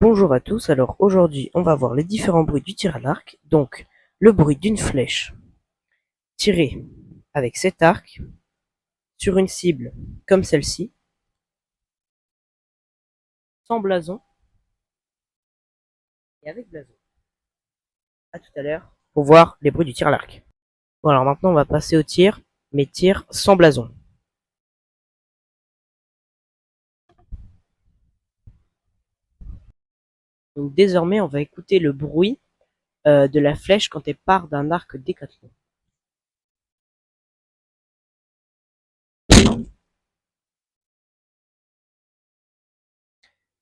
Bonjour à tous, alors aujourd'hui on va voir les différents bruits du tir à l'arc. Donc le bruit d'une flèche tirée avec cet arc sur une cible comme celle-ci, sans blason et avec blason. A tout à l'heure pour voir les bruits du tir à l'arc. Bon alors maintenant on va passer au tir, mais tir sans blason. Donc désormais on va écouter le bruit de la flèche quand elle part d'un arc Décathlon.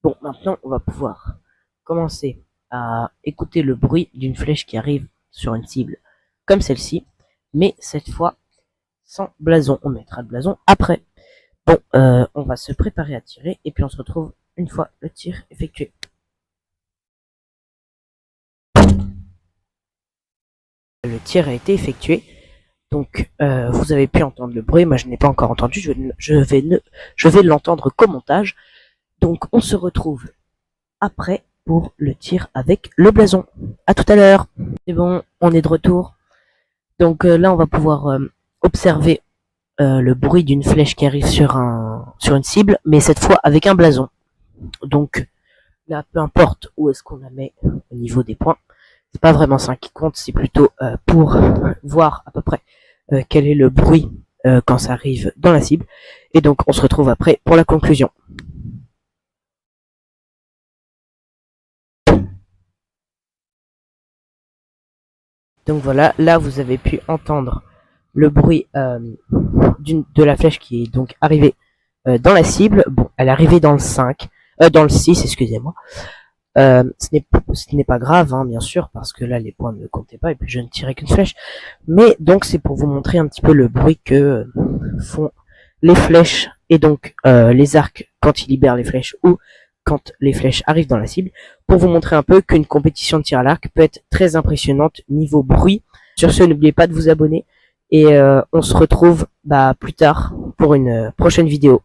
Bon, maintenant, on va pouvoir commencer à écouter le bruit d'une flèche qui arrive sur une cible comme celle-ci, mais cette fois sans blason. On mettra le blason après. Bon, on va se préparer à tirer et puis on se retrouve une fois le tir effectué. Le tir a été effectué, donc vous avez pu entendre le bruit. Moi, je n'ai pas encore entendu. Je vais l'entendre qu'au montage. Donc, on se retrouve après pour le tir avec le blason. À tout à l'heure. C'est bon, on est de retour. Donc là, on va pouvoir observer le bruit d'une flèche qui arrive sur une cible, mais cette fois avec un blason. Donc là, peu importe où est-ce qu'on la met au niveau des points, c'est pas vraiment ça qui compte, c'est plutôt pour voir à peu près quel est le bruit quand ça arrive dans la cible. Et donc on se retrouve après pour la conclusion. Donc voilà, là vous avez pu entendre le bruit de la flèche qui est donc arrivée dans la cible. Bon, elle est arrivée dans le 5, dans le 6, excusez-moi. Ce n'est pas grave, hein, bien sûr, parce que là les points ne comptaient pas et puis je ne tirais qu'une flèche. Mais donc c'est pour vous montrer un petit peu le bruit que font les flèches et donc les arcs quand ils libèrent les flèches ou quand les flèches arrivent dans la cible, pour vous montrer un peu qu'une compétition de tir à l'arc peut être très impressionnante niveau bruit. Sur ce, n'oubliez pas de vous abonner et on se retrouve plus tard pour une prochaine vidéo.